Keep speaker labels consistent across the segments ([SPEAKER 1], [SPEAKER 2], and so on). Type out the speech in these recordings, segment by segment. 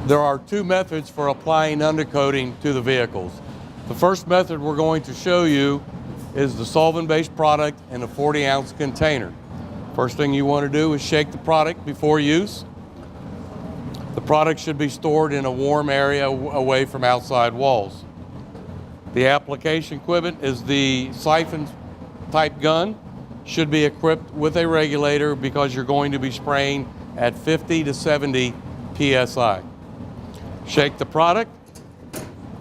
[SPEAKER 1] There are two methods for applying undercoating to the vehicles. The first method we're going to show you is the solvent-based product in a 40-ounce container. First thing you want to do is shake the product before use. The product should be stored in a warm area away from outside walls. The application equipment is the siphon type gun. Should be equipped with a regulator because you're going to be spraying at 50 to 70 psi. Shake the product,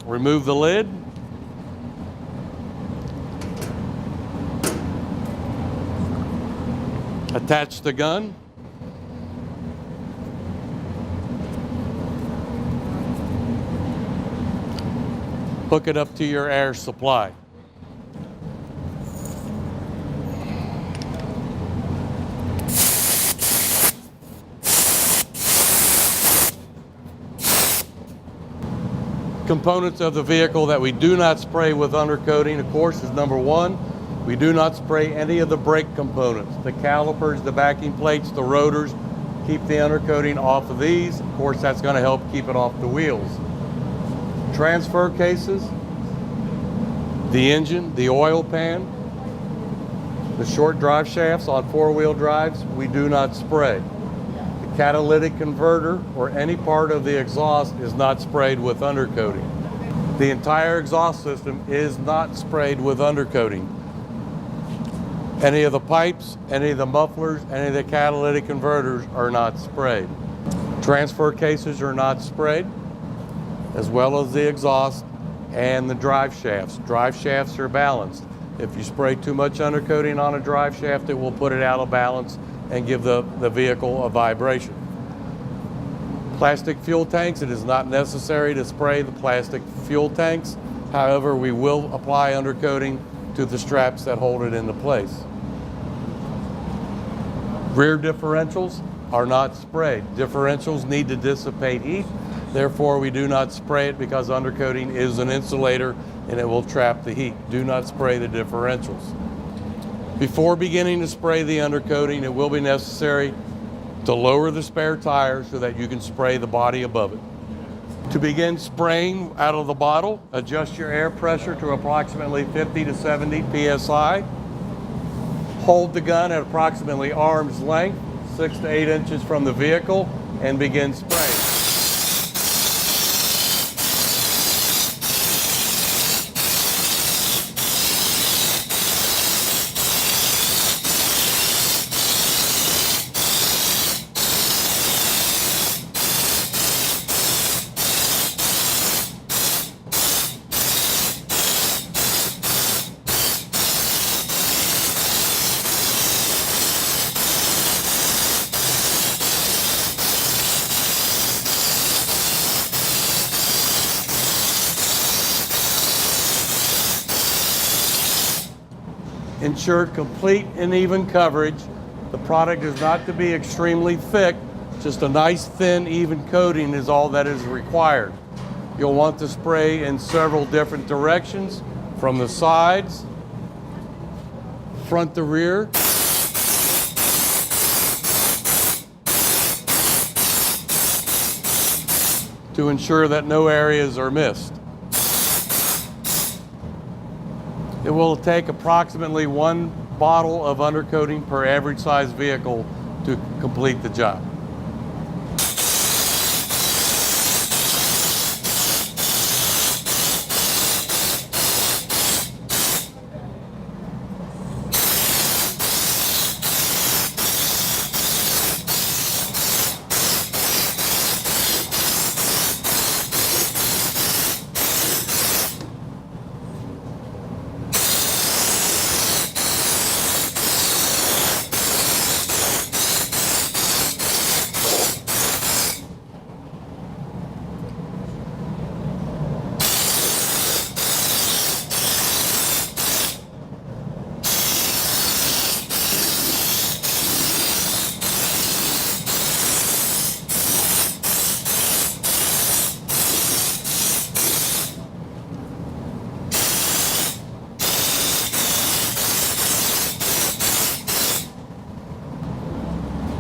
[SPEAKER 1] remove the lid, attach the gun, hook it up to your air supply. Components of the vehicle that we do not spray with undercoating, of course, is number one, we do not spray any of the brake components, the calipers, the backing plates, the rotors. Keep the undercoating off of these. Of course, that's going to help keep it off the wheels. Transfer cases, the engine, the oil pan, the short drive shafts on four-wheel drives, we do not spray. The catalytic converter or any part of the exhaust is not sprayed with undercoating. The entire exhaust system is not sprayed with undercoating. Any of the pipes, any of the mufflers, any of the catalytic converters are not sprayed. Transfer cases are not sprayed, as well as the exhaust and the drive shafts. Drive shafts are balanced. If you spray too much undercoating on a drive shaft, it will put it out of balance and give the vehicle a vibration. Plastic fuel tanks, it is not necessary to spray the plastic fuel tanks. However, we will apply undercoating to the straps that hold it into place. Rear differentials are not sprayed. Differentials need to dissipate heat. Therefore, we do not spray it because undercoating is an insulator and it will trap the heat. Do not spray the differentials. Before beginning to spray the undercoating, it will be necessary to lower the spare tire so that you can spray the body above it. To begin spraying out of the bottle, adjust your air pressure to approximately 50 to 70 psi. Hold the gun at approximately arm's length, 6 to 8 inches from the vehicle, and begin spraying. Ensure complete and even coverage. The product is not to be extremely thick, just a nice thin even coating is all that is required. You'll want to spray in several different directions, from the sides, front to rear, to ensure that no areas are missed. It will take approximately 1 bottle of undercoating per average size vehicle to complete the job.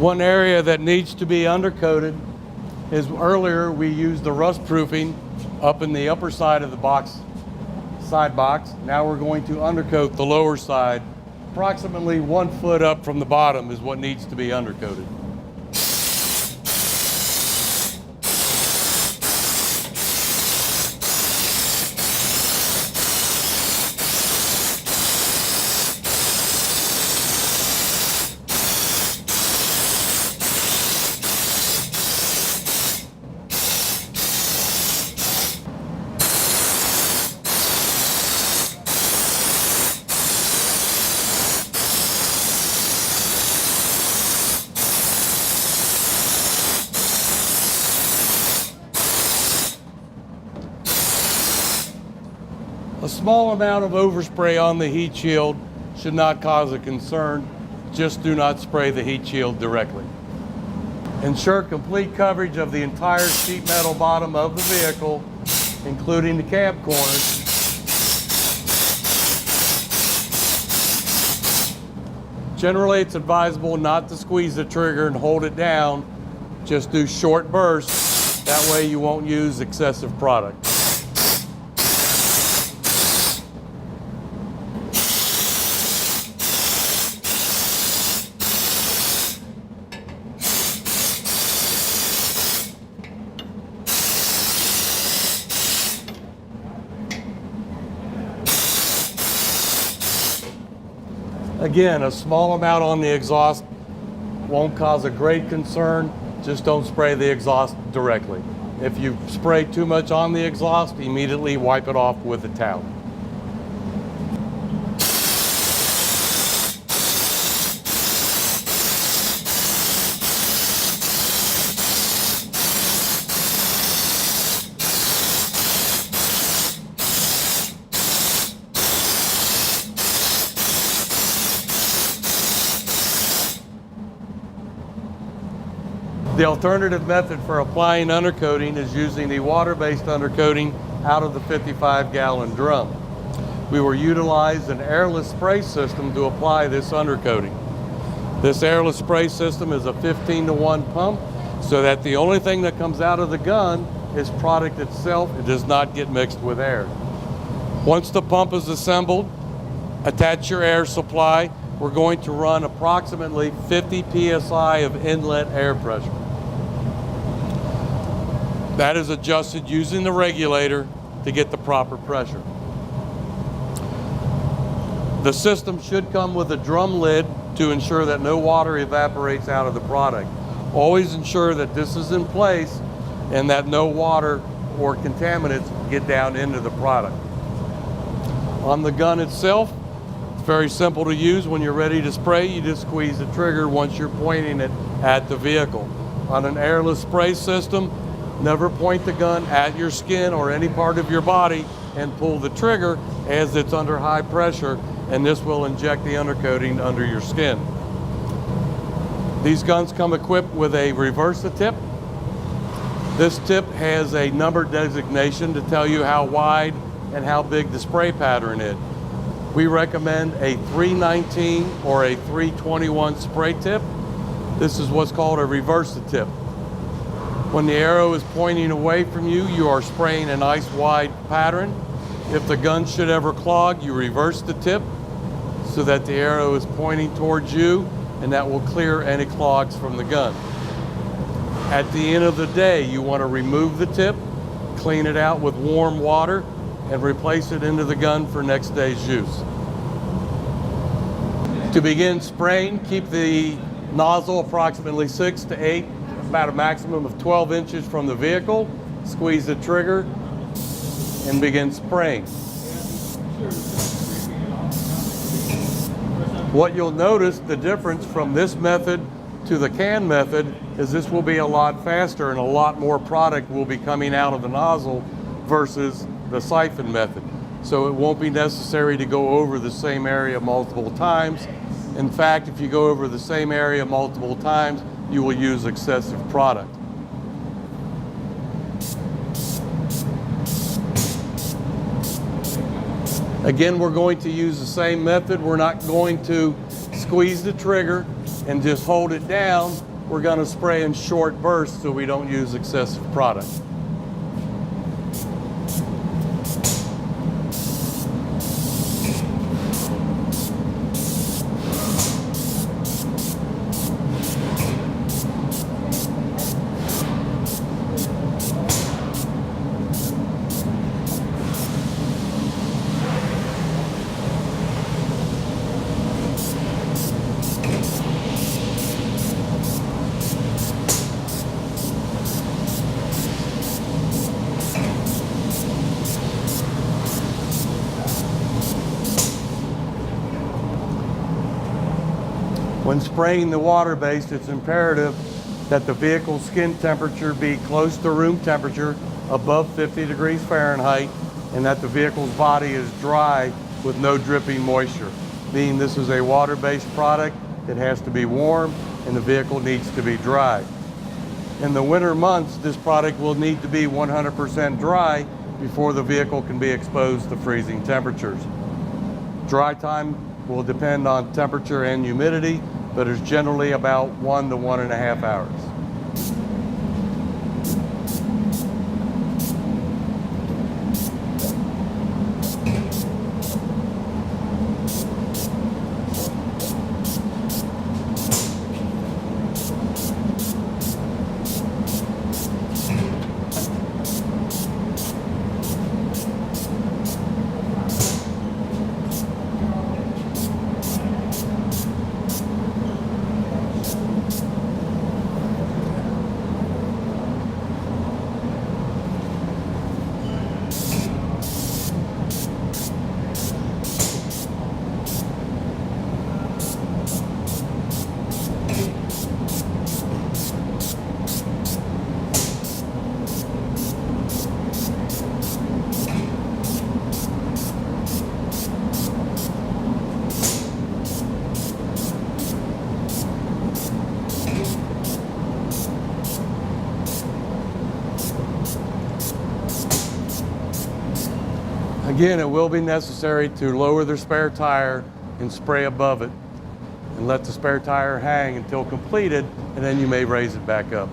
[SPEAKER 1] One area that needs to be undercoated is earlier we used the rust proofing up in the upper side of the box, side box. Now we're going to undercoat the lower side. Approximately 1 foot up from the bottom is what needs to be undercoated. A small amount of overspray on the heat shield should not cause a concern. Just do not spray the heat shield directly. Ensure complete coverage of the entire sheet metal bottom of the vehicle, including the cab corners. Generally, it's advisable not to squeeze the trigger and hold it down. Just do short bursts. That way you won't use excessive product. Again, a small amount on the exhaust won't cause a great concern. Just don't spray the exhaust directly. If you spray too much on the exhaust, immediately wipe it off with a towel. The alternative method for applying undercoating is using the water-based undercoating out of the 55-gallon drum. We will utilize an airless spray system to apply this undercoating. This airless spray system is a 15-to-1 pump, so that the only thing that comes out of the gun is product itself. It does not get mixed with air. Once the pump is assembled, attach your air supply. We're going to run approximately 50 psi of inlet air pressure. That is adjusted using the regulator to get the proper pressure. The system should come with a drum lid to ensure that no water evaporates out of the product. Always ensure that this is in place and that no water or contaminants get down into the product. On the gun itself, it's very simple to use. When you're ready to spray, you just squeeze the trigger once you're pointing it at the vehicle. On an airless spray system, never point the gun at your skin or any part of your body and pull the trigger as it's under high pressure, and this will inject the undercoating under your skin. These guns come equipped with a reverse tip. This tip has a number designation to tell you how wide and how big the spray pattern is. We recommend a 319 or a 321 spray tip. This is what's called a reverse tip. When the arrow is pointing away from you, you are spraying a nice wide pattern. If the gun should ever clog, you reverse the tip so that the arrow is pointing towards you, and that will clear any clogs from the gun. At the end of the day, you want to remove the tip, clean it out with warm water, and replace it into the gun for next day's use. To begin spraying, keep the nozzle approximately 6 to 8, about a maximum of 12 inches from the vehicle. Squeeze the trigger and begin spraying. What you'll notice, the difference from this method to the can method, is this will be a lot faster and a lot more product will be coming out of the nozzle versus the siphon method. So it won't be necessary to go over the same area multiple times. In fact, if you go over the same area multiple times, you will use excessive product. Again, we're going to use the same method. We're not going to squeeze the trigger and just hold it down. we're going to spray in short bursts so we don't use excessive product. When spraying the water-based, it's imperative that the vehicle's skin temperature be close to room temperature, above 50 degrees Fahrenheit, and that the vehicle's body is dry with no dripping moisture. Being this is a water-based product, it has to be warm and the vehicle needs to be dry. In the winter months, this product will need to be 100% dry before the vehicle can be exposed to freezing temperatures. Dry time will depend on temperature and humidity, but it's generally about 1 to 1.5 hours. Again, it will be necessary to lower the spare tire and spray above it and let the spare tire hang until completed, and then you may raise it back up.